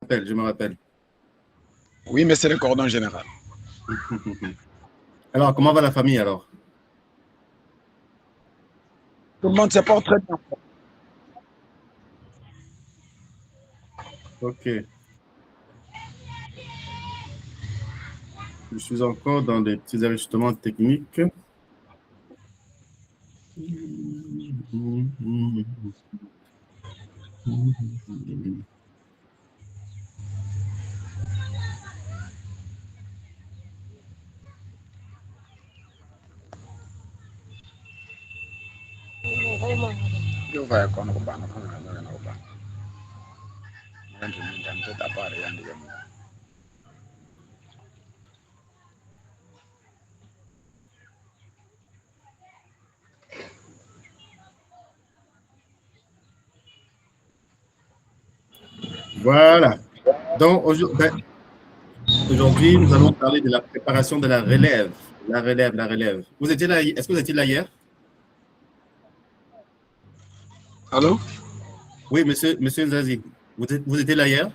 rappelle, je me rappelle. Oui, mais c'est le cordon général. Alors, comment va la famille alors? Tout le monde se porte très bien. Ok. Je suis encore dans des petits ajustements techniques. Voilà. Donc, aujourd'hui, nous allons parler de la préparation de la relève. La relève, la relève. Vous étiez là, est-ce que vous étiez là hier? Allô? Oui, monsieur Zazie. Vous étiez là hier?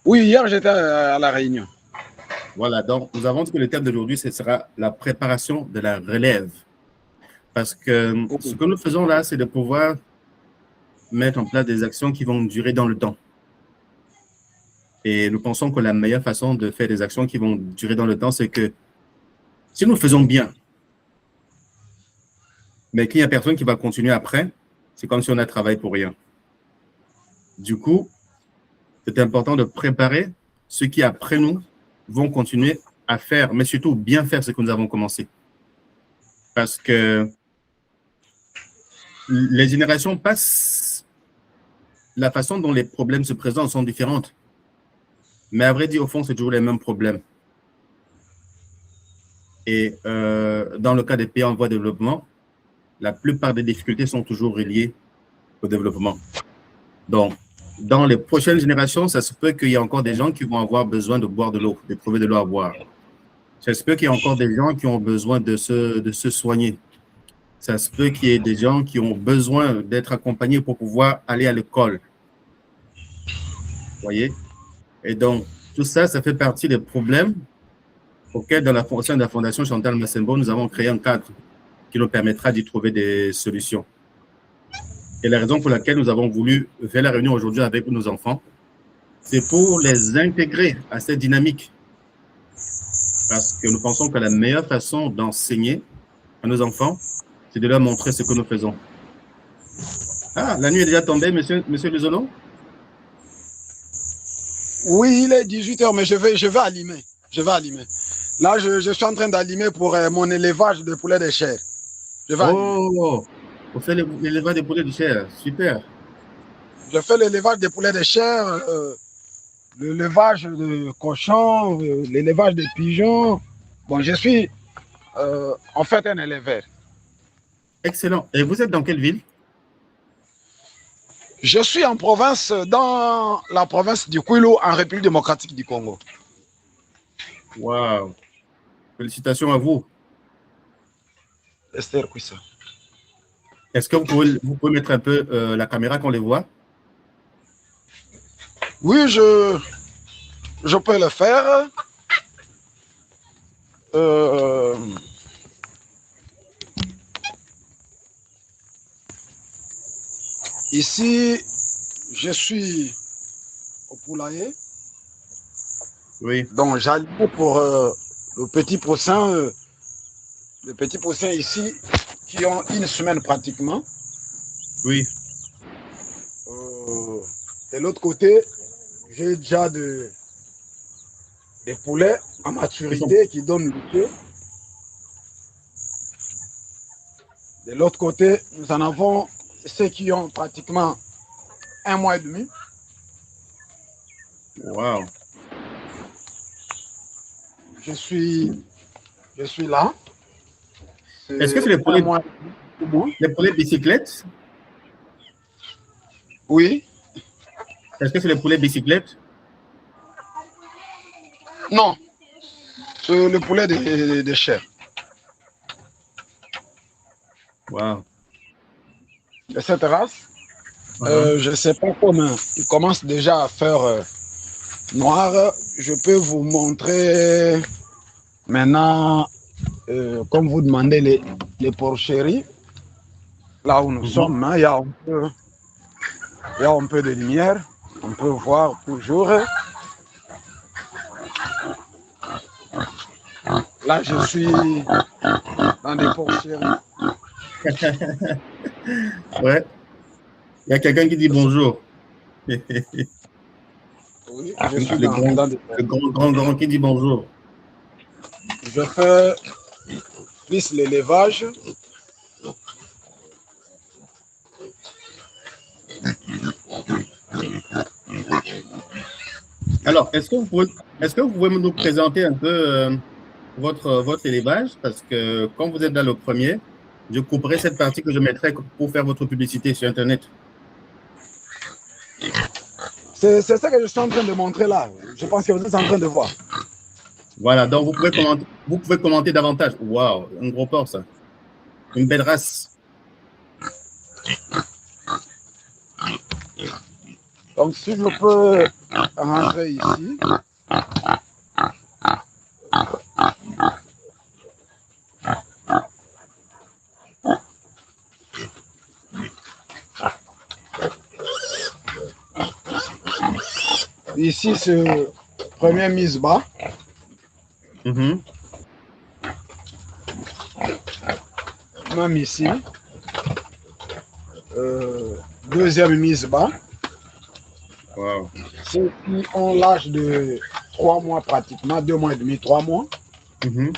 Oui, hier j'étais à la réunion. Voilà. Donc, nous avons dit que le thème d'aujourd'hui, ce sera la préparation de la relève. Parce que ce que nous faisons là, c'est de pouvoir mettre en place des actions qui vont durer dans le temps. Et nous pensons que la meilleure façon de faire des actions qui vont durer dans le temps, c'est que si nous faisons bien, mais qu'il n'y a personne qui va continuer après, c'est comme si on a travaillé pour rien. Du coup, c'est important de préparer ceux qui, après nous, vont continuer à faire, mais surtout bien faire ce que nous avons commencé. Parce que les générations passent, la façon dont les problèmes se présentent sont différentes. Mais à vrai dire, au fond, c'est toujours les mêmes problèmes. Et dans le cas des pays en voie de développement, la plupart des difficultés sont toujours reliées au développement. Donc, dans les prochaines générations, ça se peut qu'il y ait encore des gens qui vont avoir besoin de boire de l'eau, de trouver de l'eau à boire. Ça se peut qu'il y ait encore des gens qui ont besoin de se soigner. Ça se peut qu'il y ait des gens qui ont besoin d'être accompagnés pour pouvoir aller à l'école. Vous voyez? Et donc, tout ça, ça fait partie des problèmes auxquels, dans la fonction de la Fondation Chantal Massembo, nous avons créé un cadre qui nous permettra d'y trouver des solutions. Et la raison pour laquelle nous avons voulu faire la réunion aujourd'hui avec nos enfants, c'est pour les intégrer à cette dynamique. Parce que nous pensons que la meilleure façon d'enseigner à nos enfants, c'est de leur montrer ce que nous faisons. Ah, la nuit est déjà tombée, monsieur Luzono? Oui, il est 18h, mais je vais allumer. Je vais allumer. Là, je suis en train d'allumer pour mon élevage de poulets de chair. Je vais allumer. Oh, vous faites l'élevage des poulets de chair. Super. Je fais l'élevage des poulets de chair, l'élevage de cochons, l'élevage de pigeons. Bon, je suis en fait un éleveur. Excellent. Et vous êtes dans quelle ville? Je suis en province, dans la province du Kwilu, en République démocratique du Congo. Waouh. Félicitations à vous. Esther Kwissa. Est-ce que vous pouvez mettre un peu la caméra qu'on les voit? Oui, je peux le faire. Euh, Ici, je suis au poulailler. Oui. Donc, j'allume pour le petit poussin. Les petits poussins ici, qui ont une semaine pratiquement. Oui. De l'autre côté, j'ai déjà des poulets à maturité qui donnent le queue. De l'autre côté, nous en avons ceux qui ont pratiquement 1 mois et demi. Wow. Je suis là. Est-ce que c'est C'est 1 mois et demi. les poulets bicyclettes? Oui. Est-ce que c'est les poulets bicyclettes? Non. C'est le poulet de chair. Wow. De cette race. Uh-huh. Je ne sais pas comment. Il commence déjà à faire noir. Je peux vous montrer maintenant, comme vous demandez, les porcheries. Là où nous Mhm. sommes, hein, il y a un peu de lumière. On peut voir toujours. Là, je suis dans des porcheries. Ouais, il y a quelqu'un qui dit bonjour. Oui, je suis Le grand, dans des... le grand qui dit bonjour. Je fais plus l'élevage. Alors, est-ce que vous pouvez nous présenter un peu votre élevage? Parce que quand vous êtes dans le premier, je couperai cette partie que je mettrai pour faire votre publicité sur Internet. C'est ça que je suis en train de montrer là. Je pense que vous êtes en train de voir. Voilà, donc vous pouvez commenter davantage. Waouh, un gros porc, ça. Une belle race. Donc, si je peux rentrer ici. Ici, c'est premier mise bas. Mhm. Même ici. Deuxième mise bas. Wow. Ceux qui ont l'âge de 3 mois pratiquement, 2 mois et demi, 3 mois. Mhm.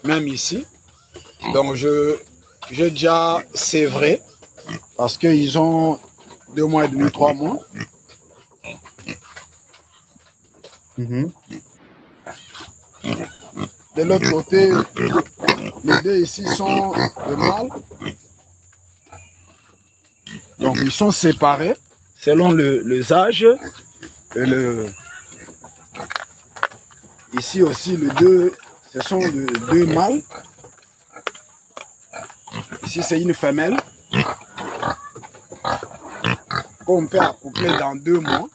Même ici. Donc, j'ai déjà sévré parce qu'ils ont 2 mois et demi, 3 mois. Mhm. De l'autre côté, les deux ici sont de mâles. Donc, ils sont séparés selon les âges. Et ici aussi, ce sont deux mâles. Ici, c'est une femelle qu'on peut accoupler dans 2 mois.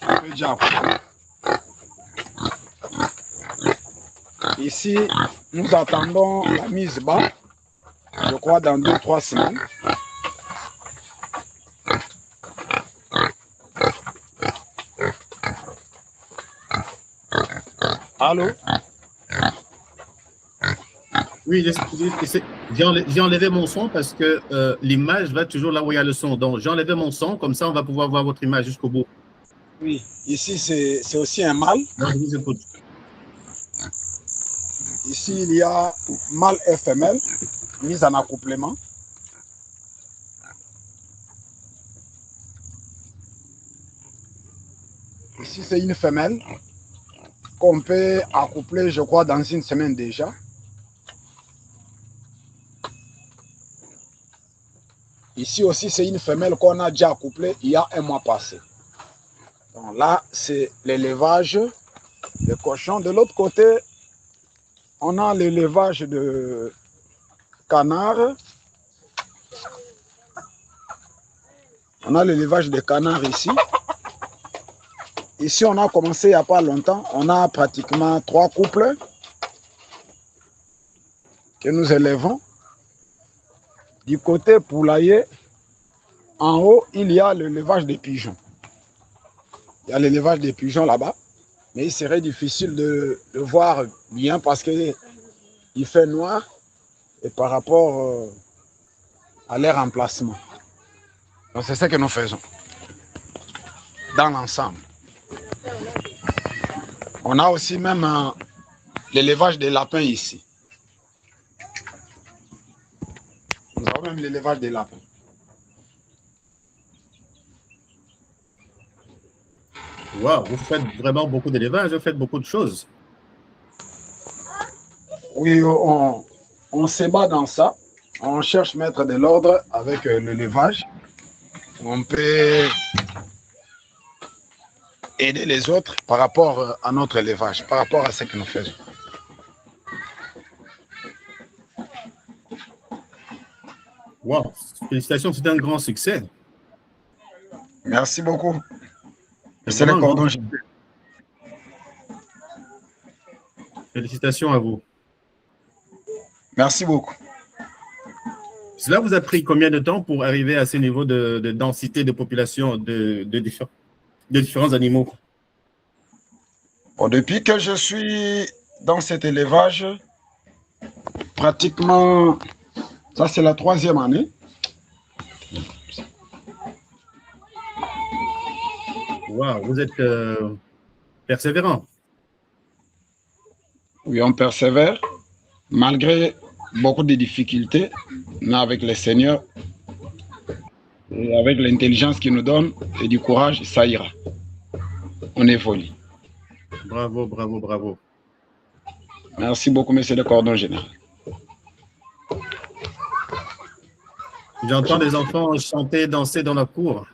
On peut déjà accoupler. Ici, nous attendons la mise bas, je crois dans 2-3 semaines. Allô? Oui, j'ai enlevé mon son parce que l'image va toujours là où il y a le son. Donc, j'ai enlevé mon son, comme ça, on va pouvoir voir votre image jusqu'au bout. Oui, ici, c'est aussi un mâle. Donc, je vous écoute. Ici, il y a mâle et femelle, mise en accouplement. Ici, c'est une femelle qu'on peut accoupler, je crois, dans 1 semaine déjà. Ici aussi, c'est une femelle qu'on a déjà accouplée il y a 1 mois passé. Donc là, c'est l'élevage des cochons. De l'autre côté, on a l'élevage de canards. On a l'élevage de canards ici. Ici, on a commencé il n'y a pas longtemps. On a pratiquement 3 couples que nous élevons. Du côté poulailler, en haut, il y a l'élevage des pigeons. Il y a l'élevage des pigeons là-bas. Mais il serait difficile de le voir bien parce qu'il fait noir et par rapport à leur emplacement. Donc c'est ce que nous faisons dans l'ensemble. On a aussi même l'élevage des lapins ici. Nous avons même l'élevage des lapins. Wow, vous faites vraiment beaucoup d'élevage, vous faites beaucoup de choses. Oui, on se bat dans ça. On cherche à mettre de l'ordre avec l'élevage. On peut aider les autres par rapport à notre élevage, par rapport à ce que nous faisons. Wow, félicitations, c'est un grand succès. Merci beaucoup. C'est C'est le vraiment un grand cordon succès. Félicitations à vous. Merci beaucoup. Cela vous a pris combien de temps pour arriver à ce niveau de densité de population de différents animaux? Bon, depuis que je suis dans cet élevage, pratiquement, ça c'est la 3e année. Wow, vous êtes persévérant. Oui, on persévère, malgré beaucoup de difficultés, mais avec le Seigneur et avec l'intelligence qu'il nous donne et du courage, ça ira. On évolue. Bravo, bravo, bravo. Merci beaucoup, monsieur le cordon général. J'entends des enfants chanter, danser dans la cour.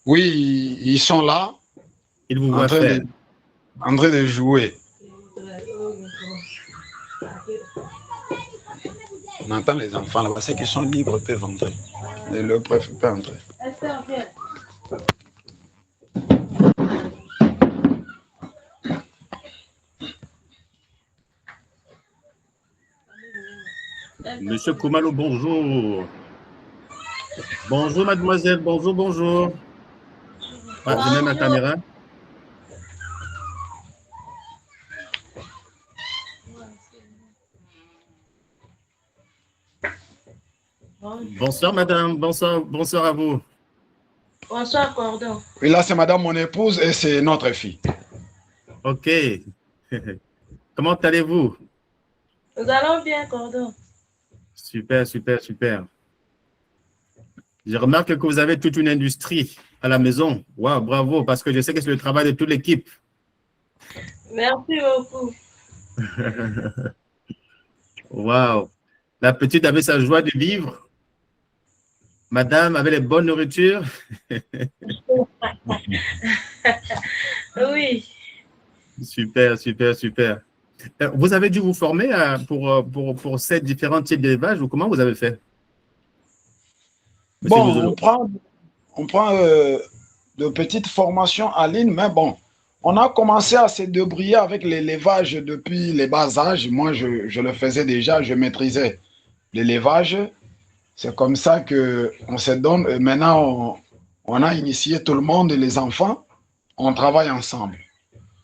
Oui, ils sont là, Ils vous en voient train faire. de jouer. On entend les enfants là-bas, ceux qui sont libres peuvent entrer. Et le préfet peut entrer. Monsieur Koumalo, bonjour. Bonjour, mademoiselle. Bonjour, bonjour. Ah, je mets ma caméra. Bonsoir, madame. Bonsoir, bonsoir à vous. Bonsoir, Cordon. Et là, c'est madame mon épouse et c'est notre fille. OK. Comment allez-vous? Nous allons bien, Cordon. Super, super, super. Je remarque que vous avez toute une industrie à la maison. Wow, bravo, parce que je sais que c'est le travail de toute l'équipe. Merci beaucoup. Wow. La petite avait sa joie de vivre. Madame avait les bonnes nourritures. Oui. Super, super, super. Vous avez dû vous former pour ces différents types d'élevage ou comment vous avez fait? Monsieur Bon, Lozolo. on prend de petites formations en ligne, mais bon, on a commencé à se débrouiller avec l'élevage depuis les bas âges. Moi, je le faisais déjà, je maîtrisais l'élevage. C'est comme ça qu'on se donne. Et maintenant, on a initié tout le monde et les enfants. On travaille ensemble.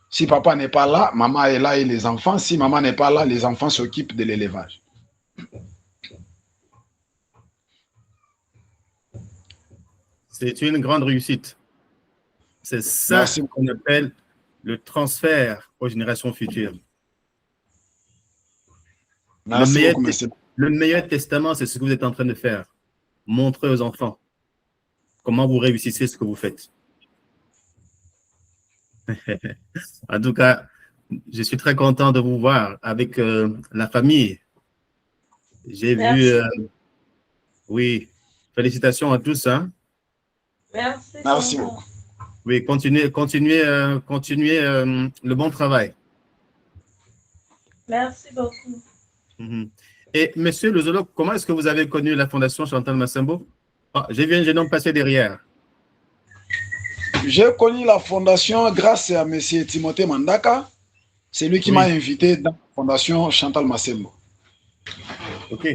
Si papa n'est pas là, maman est là et les enfants. Si maman n'est pas là, les enfants s'occupent de l'élevage. C'est une grande réussite. C'est ça Merci. qu'on appelle le transfert aux générations futures. Merci beaucoup, monsieur. Le meilleur testament, c'est ce que vous êtes en train de faire. Montrer aux enfants comment vous réussissez ce que vous faites. En tout cas, je suis très content de vous voir avec la famille. J'ai vu, oui, félicitations à tous. Hein. Merci. Merci beaucoup. Oui, continuez le bon travail. Merci beaucoup. Et monsieur le zoologue, comment est-ce que vous avez connu la Fondation Chantal Massembo? Ah, j'ai vu un jeune homme passer derrière. J'ai connu la fondation grâce à M. Timothée Mandaka. C'est lui qui m'a invité dans la fondation Chantal Massembo. OK.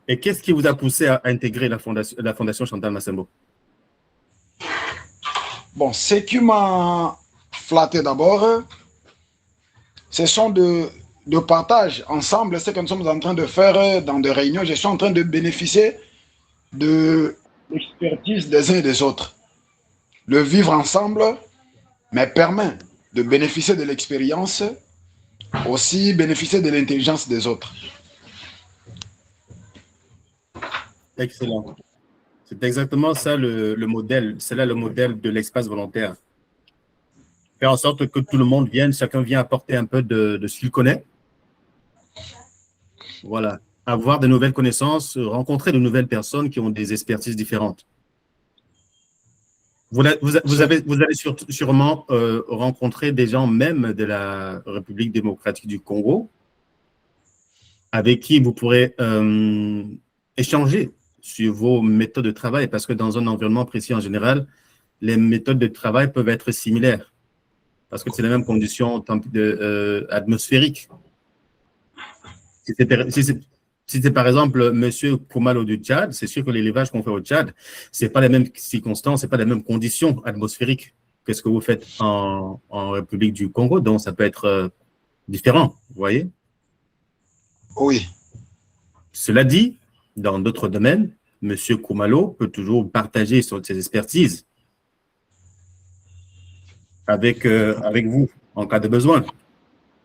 Et qu'est-ce qui vous a poussé à intégrer la fondation Chantal Massembo? Bon, ce qui m'a flatté d'abord, ce sont de partage ensemble, ce que nous sommes en train de faire dans des réunions. Je suis en train de bénéficier de l'expertise des uns et des autres. Le vivre ensemble me permet de bénéficier de l'expérience, aussi bénéficier de l'intelligence des autres. Excellent. C'est exactement ça le modèle. C'est là le modèle de l'espace volontaire. Faire en sorte que tout le monde vienne, chacun vient apporter un peu de ce qu'il connaît. Voilà. Avoir de nouvelles connaissances, rencontrer de nouvelles personnes qui ont des expertises différentes. Vous avez sûrement rencontré des gens même de la République démocratique du Congo avec qui vous pourrez échanger sur vos méthodes de travail parce que dans un environnement précis en général, les méthodes de travail peuvent être similaires parce que c'est les mêmes conditions atmosphériques. Si c'est par exemple M. Koumalo du Tchad, c'est sûr que l'élevage qu'on fait au Tchad, ce n'est pas les mêmes circonstances, ce n'est pas les mêmes conditions atmosphériques que ce que vous faites en République du Congo, donc ça peut être différent, vous voyez? Oui. Cela dit, dans d'autres domaines, M. Koumalo peut toujours partager ses expertises avec vous en cas de besoin.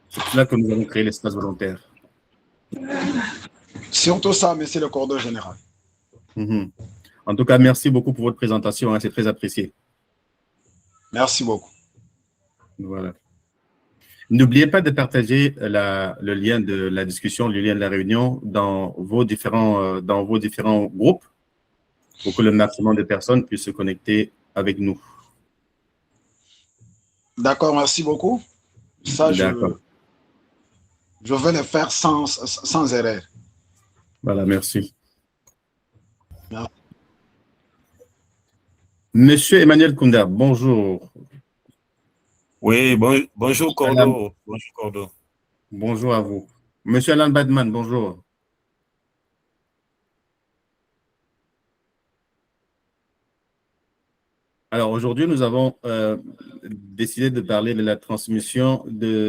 C'est pour cela que nous avons créé l'espace volontaire. Surtout ça, monsieur le coordonnateur général. En tout cas, merci beaucoup pour votre présentation, hein, c'est très apprécié. Merci beaucoup. Voilà. N'oubliez pas de partager le lien de la discussion, le lien de la réunion dans vos différents groupes pour que le maximum de personnes puissent se connecter avec nous. D'accord, merci beaucoup. Ça, je vais le faire sans erreur. Voilà, merci. Merci. Monsieur Emmanuel Kounda, bonjour. Oui, bonjour Cordo. Bonjour Cordo. Bonjour à vous. Monsieur Alan Badman, bonjour. Alors aujourd'hui, nous avons décidé de parler de la transmission de